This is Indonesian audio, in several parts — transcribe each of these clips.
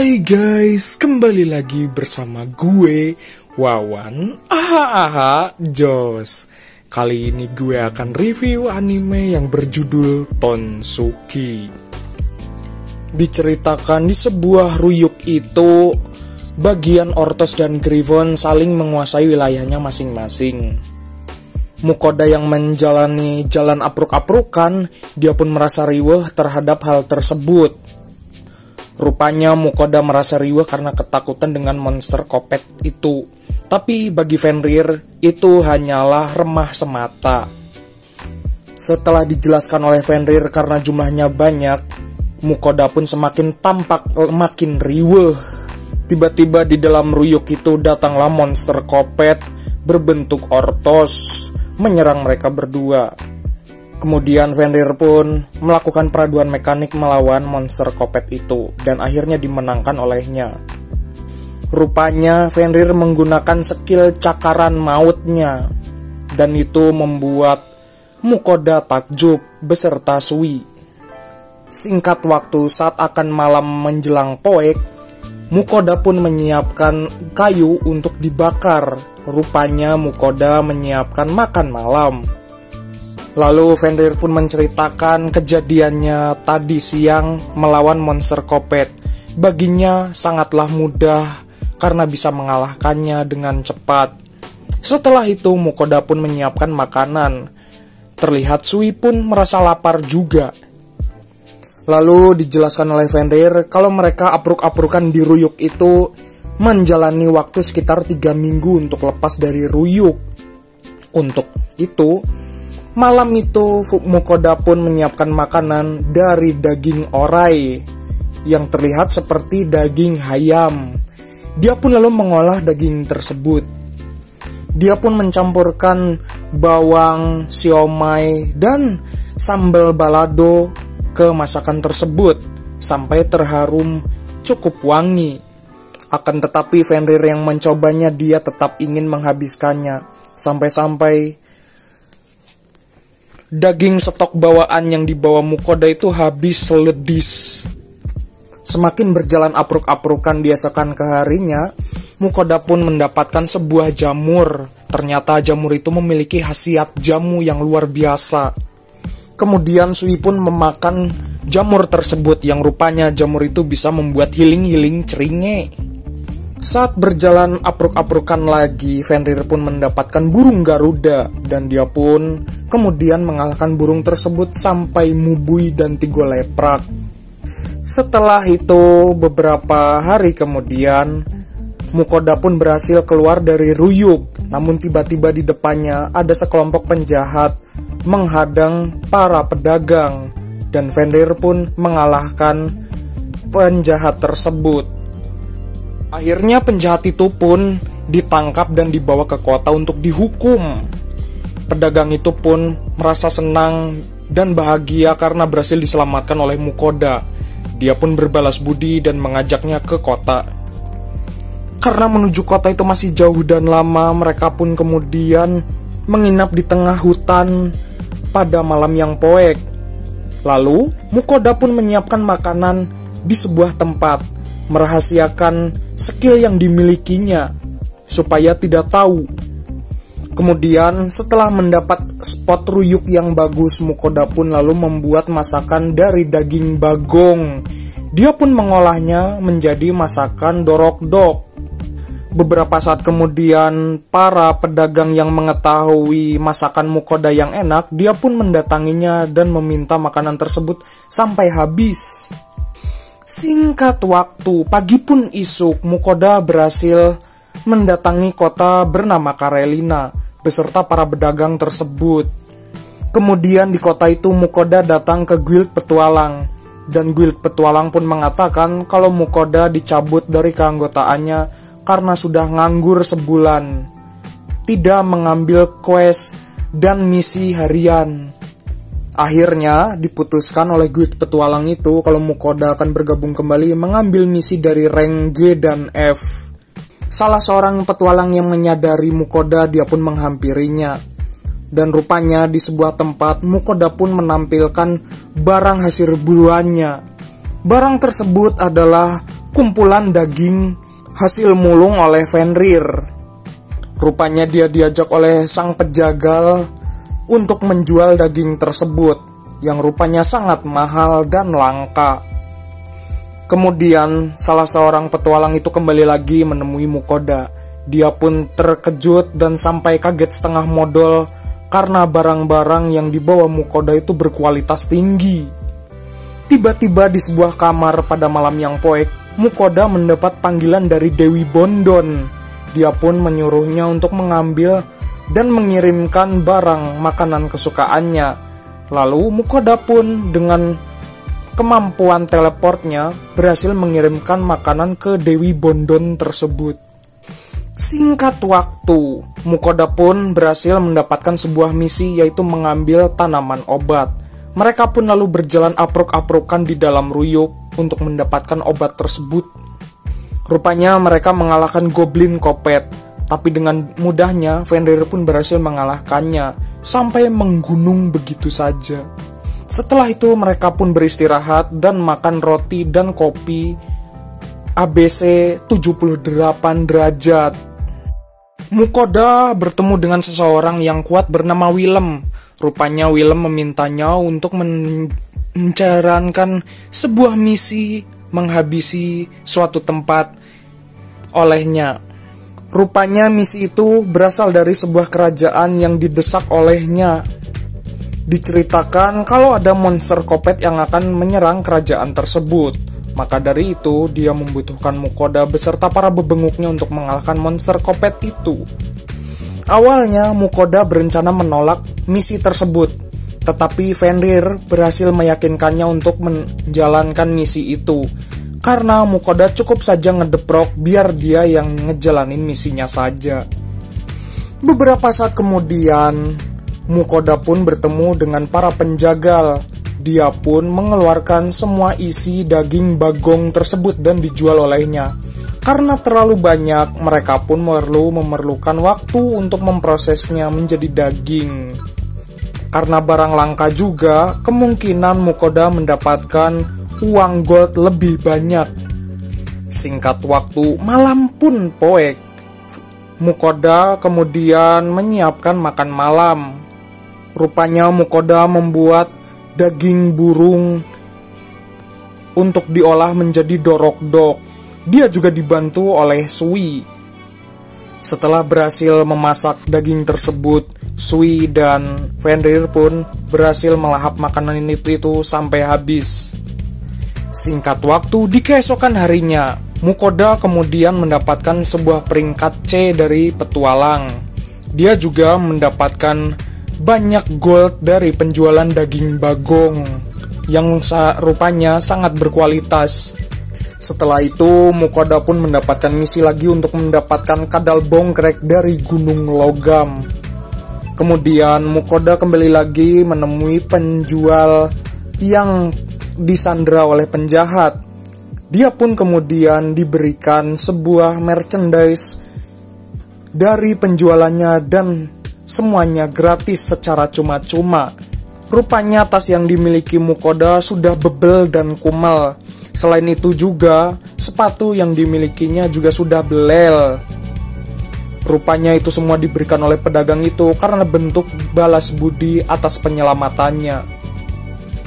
Hai guys, kembali lagi bersama gue, Wawan. Jos. Kali ini gue akan review anime yang berjudul Tonsuki. Diceritakan di sebuah ruyuk itu, bagian Ortos dan Griffon saling menguasai wilayahnya masing-masing. Mukoda yang menjalani jalan apruk-aprukan, dia pun merasa riweuh terhadap hal tersebut. Rupanya Mukoda merasa riweuh karena ketakutan dengan monster kopet itu. Tapi bagi Fenrir, itu hanyalah remah semata. Setelah dijelaskan oleh Fenrir karena jumlahnya banyak, Mukoda pun semakin tampak makin riweuh. Tiba-tiba di dalam ruyuk itu datanglah monster kopet berbentuk Ortos, menyerang mereka berdua. Kemudian Fenrir pun melakukan peraduan mekanik melawan monster kopet itu dan akhirnya dimenangkan olehnya. Rupanya Fenrir menggunakan skill cakaran mautnya dan itu membuat Mukoda takjub beserta Sui. Singkat waktu saat akan malam menjelang poek, Mukoda pun menyiapkan kayu untuk dibakar. Rupanya Mukoda menyiapkan makan malam. Lalu Fenrir pun menceritakan kejadiannya tadi siang melawan monster kopet. Baginya sangatlah mudah karena bisa mengalahkannya dengan cepat. Setelah itu Mukoda pun menyiapkan makanan. Terlihat Sui pun merasa lapar juga. Lalu dijelaskan oleh Fenrir kalau mereka apruk-aprukan di ruyuk itu menjalani waktu sekitar 3 minggu untuk lepas dari ruyuk. Untuk itu, malam itu Mukoda pun menyiapkan makanan dari daging orai yang terlihat seperti daging ayam. Dia pun lalu mengolah daging tersebut. Dia pun mencampurkan bawang, siomay, dan sambal balado ke masakan tersebut sampai terharum cukup wangi. Akan tetapi Fenrir yang mencobanya dia tetap ingin menghabiskannya. Sampai-sampai daging stok bawaan yang dibawa Mukoda itu habis seledis. Semakin berjalan apruk-aprukan diasakan ke harinya, Mukoda pun mendapatkan sebuah jamur. Ternyata jamur itu memiliki khasiat jamu yang luar biasa. Kemudian Sui pun memakan jamur tersebut yang rupanya jamur itu bisa membuat healing ceringe. Saat berjalan apruk-aprukan lagi, Fenrir pun mendapatkan burung Garuda dan dia pun kemudian mengalahkan burung tersebut sampai Mubui dan Tigo Leprak. Setelah itu, beberapa hari kemudian, Mukoda pun berhasil keluar dari ruyuk. Namun tiba-tiba di depannya ada sekelompok penjahat menghadang para pedagang dan Fenrir pun mengalahkan penjahat tersebut. Akhirnya penjahat itu pun ditangkap dan dibawa ke kota untuk dihukum. Pedagang itu pun merasa senang dan bahagia karena berhasil diselamatkan oleh Mukoda. Dia pun berbalas budi dan mengajaknya ke kota. Karena menuju kota itu masih jauh dan lama, mereka pun kemudian menginap di tengah hutan pada malam yang poek. Lalu Mukoda pun menyiapkan makanan di sebuah tempat, merahasiakan skill yang dimilikinya supaya tidak tahu. Kemudian setelah mendapat spot ruyuk yang bagus, Mukoda pun lalu membuat masakan dari daging bagong. Dia pun mengolahnya menjadi masakan dorok-dok. Beberapa saat kemudian, para pedagang yang mengetahui masakan Mukoda yang enak, dia pun mendatanginya dan meminta makanan tersebut sampai habis. Singkat waktu, pagi pun isuk, Mukoda berhasil mendatangi kota bernama Karelina beserta para pedagang tersebut. Kemudian di kota itu Mukoda datang ke guild petualang dan guild petualang pun mengatakan kalau Mukoda dicabut dari keanggotaannya karena sudah nganggur sebulan, tidak mengambil quest dan misi harian. Akhirnya diputuskan oleh guild petualang itu kalau Mukoda akan bergabung kembali mengambil misi dari rank G dan F. Salah seorang petualang yang menyadari Mukoda, dia pun menghampirinya. Dan rupanya di sebuah tempat Mukoda pun menampilkan barang hasil buruannya. Barang tersebut adalah kumpulan daging hasil mulung oleh Fenrir. Rupanya dia diajak oleh sang pejagal untuk menjual daging tersebut yang rupanya sangat mahal dan langka. Kemudian salah seorang petualang itu kembali lagi menemui Mukoda. Dia pun terkejut dan sampai kaget setengah modal karena barang-barang yang dibawa Mukoda itu berkualitas tinggi. Tiba-tiba di sebuah kamar pada malam yang poek, Mukoda mendapat panggilan dari Dewi Bondon. Dia pun menyuruhnya untuk mengambil dan mengirimkan barang makanan kesukaannya. Lalu Mukoda pun dengan kemampuan teleportnya berhasil mengirimkan makanan ke Dewi Bondon tersebut. Singkat waktu, Mukoda pun berhasil mendapatkan sebuah misi, yaitu mengambil tanaman obat. Mereka pun lalu berjalan apruk-aprukan di dalam ruyuk untuk mendapatkan obat tersebut. Rupanya mereka mengalahkan Goblin Kopet, tapi dengan mudahnya Fenrir pun berhasil mengalahkannya sampai menggunung begitu saja. Setelah itu mereka pun beristirahat dan makan roti dan kopi ABC 78 derajat. Mukoda bertemu dengan seseorang yang kuat bernama Willem. Rupanya Willem memintanya untuk menjalankan sebuah misi menghabisi suatu tempat olehnya. Rupanya misi itu berasal dari sebuah kerajaan yang didesak olehnya. Diceritakan kalau ada monster kopet yang akan menyerang kerajaan tersebut. Maka dari itu, dia membutuhkan Mukoda beserta para bebenguknya untuk mengalahkan monster kopet itu. Awalnya, Mukoda berencana menolak misi tersebut. Tetapi Fenrir berhasil meyakinkannya untuk menjalankan misi itu. Karena Mukoda cukup saja ngedeprok biar dia yang ngejalanin misinya saja. Beberapa saat kemudian, Mukoda pun bertemu dengan para penjagal. Dia pun mengeluarkan semua isi daging bagong tersebut dan dijual olehnya. Karena terlalu banyak, mereka pun memerlukan waktu untuk memprosesnya menjadi daging. Karena barang langka juga, kemungkinan Mukoda mendapatkan uang gold lebih banyak. Singkat waktu, malam pun poek. Mukoda kemudian menyiapkan makan malam. Rupanya Mukoda membuat daging burung untuk diolah menjadi dorok-dok. Dia juga dibantu oleh Sui. Setelah berhasil memasak daging tersebut, Sui dan Fenrir pun berhasil melahap makanan itu sampai habis. Singkat waktu, di keesokan harinya, Mukoda kemudian mendapatkan sebuah peringkat C dari petualang. Dia juga mendapatkan banyak gold dari penjualan daging bagong yang rupanya sangat berkualitas. Setelah itu, Mukoda pun mendapatkan misi lagi untuk mendapatkan kadal bongkrek dari gunung logam. Kemudian Mukoda kembali lagi menemui penjual yang disandra oleh penjahat. Dia pun kemudian diberikan sebuah merchandise dari penjualannya dan semuanya gratis secara cuma-cuma. Rupanya tas yang dimiliki Mukoda sudah bebel dan kumal. Selain itu juga, sepatu yang dimilikinya juga sudah belel. Rupanya itu semua diberikan oleh pedagang itu karena bentuk balas budi atas penyelamatannya.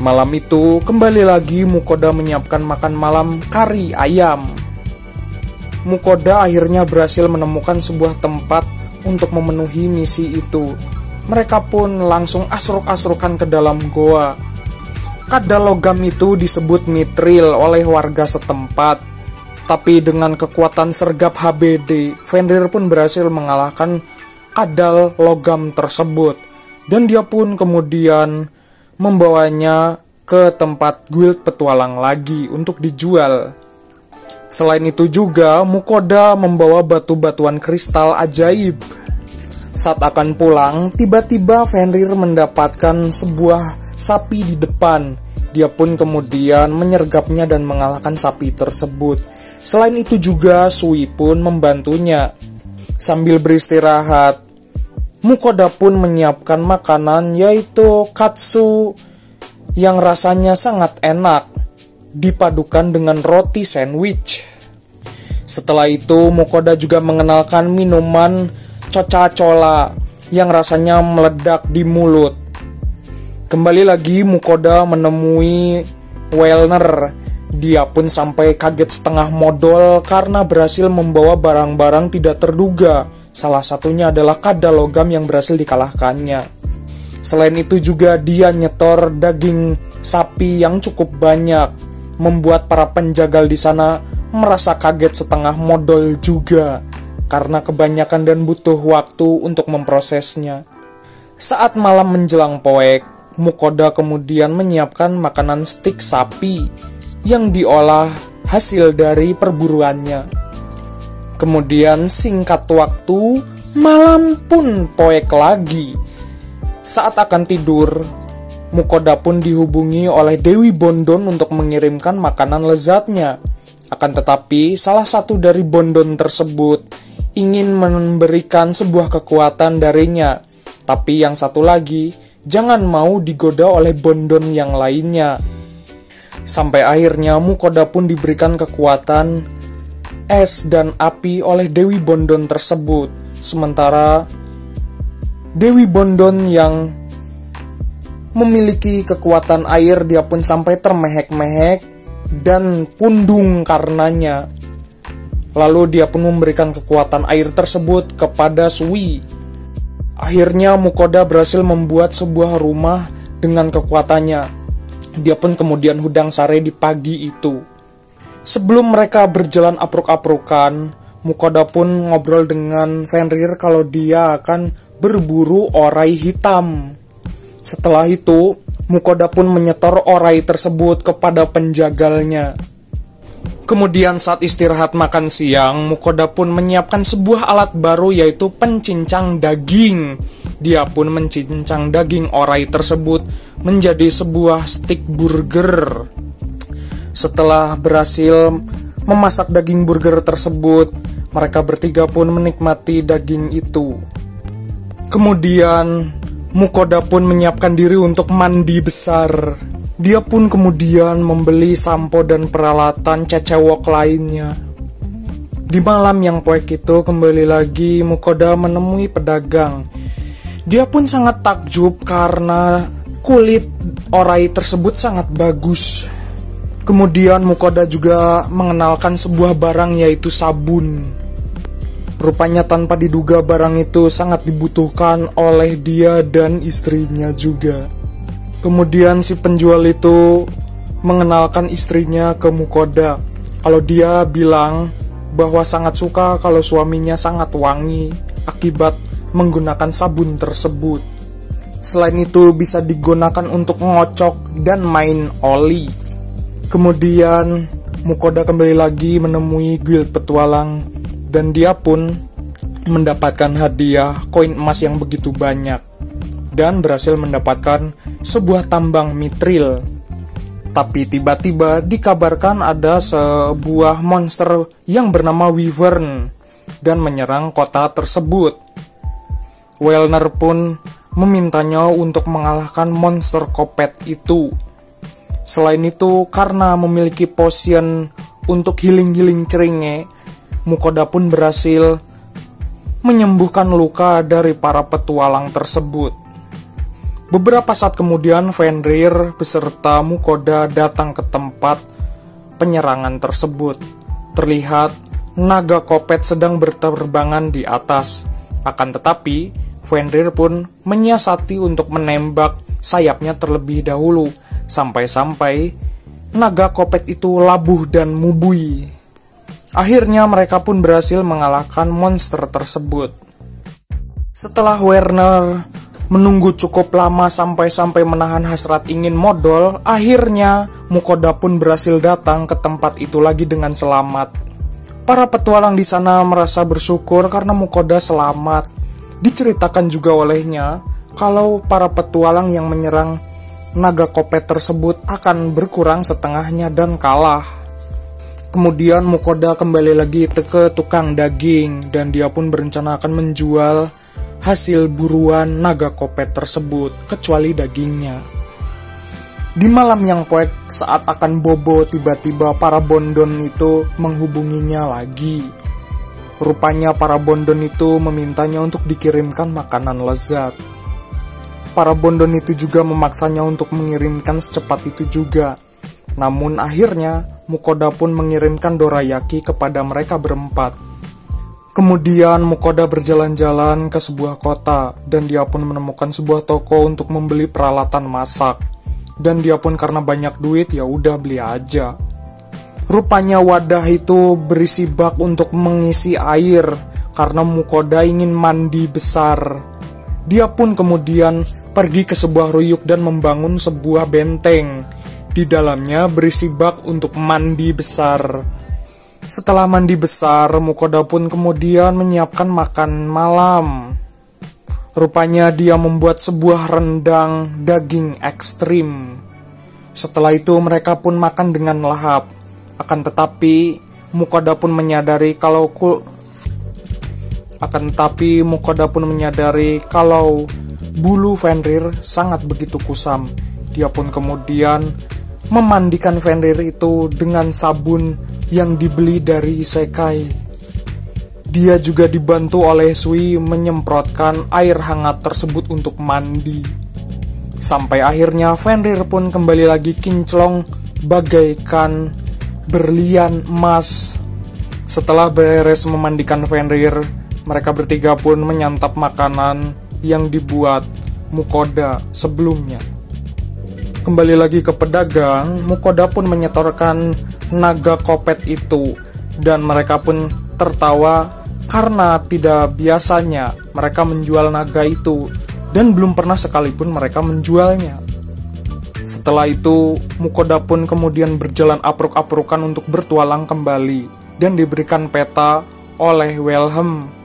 Malam itu, kembali lagi Mukoda menyiapkan makan malam kari ayam. Mukoda akhirnya berhasil menemukan sebuah tempat untuk memenuhi misi itu. Mereka pun langsung asruk-asrukan ke dalam goa. Kadal logam itu disebut Mithril oleh warga setempat. Tapi dengan kekuatan sergap HBD, Fenrir pun berhasil mengalahkan kadal logam tersebut. Dan dia pun kemudian membawanya ke tempat guild petualang lagi untuk dijual. Selain itu juga, Mukoda membawa batu-batuan kristal ajaib. Saat akan pulang, tiba-tiba Fenrir mendapatkan sebuah sapi di depan. Dia pun kemudian menyergapnya dan mengalahkan sapi tersebut. Selain itu juga, Sui pun membantunya. Sambil beristirahat, Mukoda pun menyiapkan makanan, yaitu katsu yang rasanya sangat enak, dipadukan dengan roti sandwich. Setelah itu, Mukoda juga mengenalkan minuman Coca-Cola yang rasanya meledak di mulut. Kembali lagi Mukoda menemui Wellner. Dia pun sampai kaget setengah modal karena berhasil membawa barang-barang tidak terduga. Salah satunya adalah kada logam yang berhasil dikalahkannya. Selain itu juga dia nyetor daging sapi yang cukup banyak, membuat para penjagal di sana merasa kaget setengah modal juga karena kebanyakan dan butuh waktu untuk memprosesnya. Saat malam menjelang poek, Mukoda kemudian menyiapkan makanan stik sapi yang diolah hasil dari perburuannya. Kemudian singkat waktu, malam pun poek lagi. Saat akan tidur, Mukoda pun dihubungi oleh Dewi Bondon untuk mengirimkan makanan lezatnya. Akan tetapi, salah satu dari Bondon tersebut ingin memberikan sebuah kekuatan darinya. Tapi yang satu lagi, jangan mau digoda oleh Bondon yang lainnya. Sampai akhirnya Mukoda pun diberikan kekuatan es dan api oleh Dewi Bondon tersebut. Sementara Dewi Bondon yang memiliki kekuatan air, dia pun sampai termehek-mehek dan pundung karenanya. Lalu dia pun memberikan kekuatan air tersebut kepada Sui. Akhirnya Mukoda berhasil membuat sebuah rumah dengan kekuatannya. Dia pun kemudian hudang sare di pagi itu. Sebelum mereka berjalan apruk-aprukan, Mukoda pun ngobrol dengan Fenrir kalau dia akan berburu orai hitam. Setelah itu, Mukoda pun menyetor orai tersebut kepada penjagalnya. Kemudian saat istirahat makan siang, Mukoda pun menyiapkan sebuah alat baru yaitu pencincang daging. Dia pun mencincang daging orai tersebut menjadi sebuah steak burger. Setelah berhasil memasak daging burger tersebut, mereka bertiga pun menikmati daging itu. Kemudian, Mukoda pun menyiapkan diri untuk mandi besar. Dia pun kemudian membeli sampo dan peralatan cecewok lainnya. Di malam yang poek itu, kembali lagi Mukoda menemui pedagang. Dia pun sangat takjub karena kulit orai tersebut sangat bagus. Kemudian Mukoda juga mengenalkan sebuah barang yaitu sabun. Rupanya tanpa diduga barang itu sangat dibutuhkan oleh dia dan istrinya juga. Kemudian si penjual itu mengenalkan istrinya ke Mukoda. Kalau dia bilang bahwa sangat suka kalau suaminya sangat wangi akibat menggunakan sabun tersebut. Selain itu bisa digunakan untuk ngocok dan main oli. Kemudian Mukoda kembali lagi menemui guild petualang dan dia pun mendapatkan hadiah koin emas yang begitu banyak dan berhasil mendapatkan sebuah tambang mitril. Tapi tiba-tiba dikabarkan ada sebuah monster yang bernama Wyvern dan menyerang kota tersebut. Wellner pun memintanya untuk mengalahkan monster kopet itu. Selain itu, karena memiliki potion untuk healing ceringe, Mukoda pun berhasil menyembuhkan luka dari para petualang tersebut. Beberapa saat kemudian, Fenrir beserta Mukoda datang ke tempat penyerangan tersebut. Terlihat naga kopet sedang berterbangan di atas. Akan tetapi, Fenrir pun menyiasati untuk menembak sayapnya terlebih dahulu, sampai-sampai naga kopet itu labuh dan mubui. Akhirnya mereka pun berhasil mengalahkan monster tersebut. Setelah Werner menunggu cukup lama sampai menahan hasrat ingin modal, akhirnya Mukoda pun berhasil datang ke tempat itu lagi dengan selamat. Para petualang di sana merasa bersyukur karena Mukoda selamat. Diceritakan juga olehnya kalau para petualang yang menyerang naga kopet tersebut akan berkurang setengahnya dan kalah. Kemudian Mukoda kembali lagi ke tukang daging dan dia pun berencana akan menjual hasil buruan naga kopet tersebut kecuali dagingnya. Di malam yang poek saat akan bobo, tiba-tiba para bondon itu menghubunginya lagi. Rupanya para bondon itu memintanya untuk dikirimkan makanan lezat. Para bondon itu juga memaksanya untuk mengirimkan secepat itu juga. Namun akhirnya Mukoda pun mengirimkan dorayaki kepada mereka berempat. Kemudian Mukoda berjalan-jalan ke sebuah kota dan dia pun menemukan sebuah toko untuk membeli peralatan masak. Dan dia pun karena banyak duit ya udah beli aja. Rupanya wadah itu berisi bak untuk mengisi air karena Mukoda ingin mandi besar. Dia pun kemudian pergi ke sebuah ruyuk dan membangun sebuah benteng. Di dalamnya berisi bak untuk mandi besar. Setelah mandi besar, Mukoda pun kemudian menyiapkan makan malam. Rupanya dia membuat sebuah rendang daging ekstrim. Setelah itu mereka pun makan dengan lahap. Akan tetapi Mukoda pun menyadari kalau bulu Fenrir sangat begitu kusam. Dia pun kemudian memandikan Fenrir itu dengan sabun yang dibeli dari isekai. Dia juga dibantu oleh Sui menyemprotkan air hangat tersebut untuk mandi. Sampai akhirnya Fenrir pun kembali lagi kinclong bagaikan berlian emas. Setelah beres memandikan Fenrir, mereka bertiga pun menyantap makanan yang dibuat Mukoda sebelumnya. Kembali lagi ke pedagang, Mukoda pun menyetorkan naga kopet itu dan mereka pun tertawa karena tidak biasanya mereka menjual naga itu dan belum pernah sekalipun mereka menjualnya. Setelah itu, Mukoda pun kemudian berjalan apruk-aprukan untuk bertualang kembali dan diberikan peta oleh Wilhelm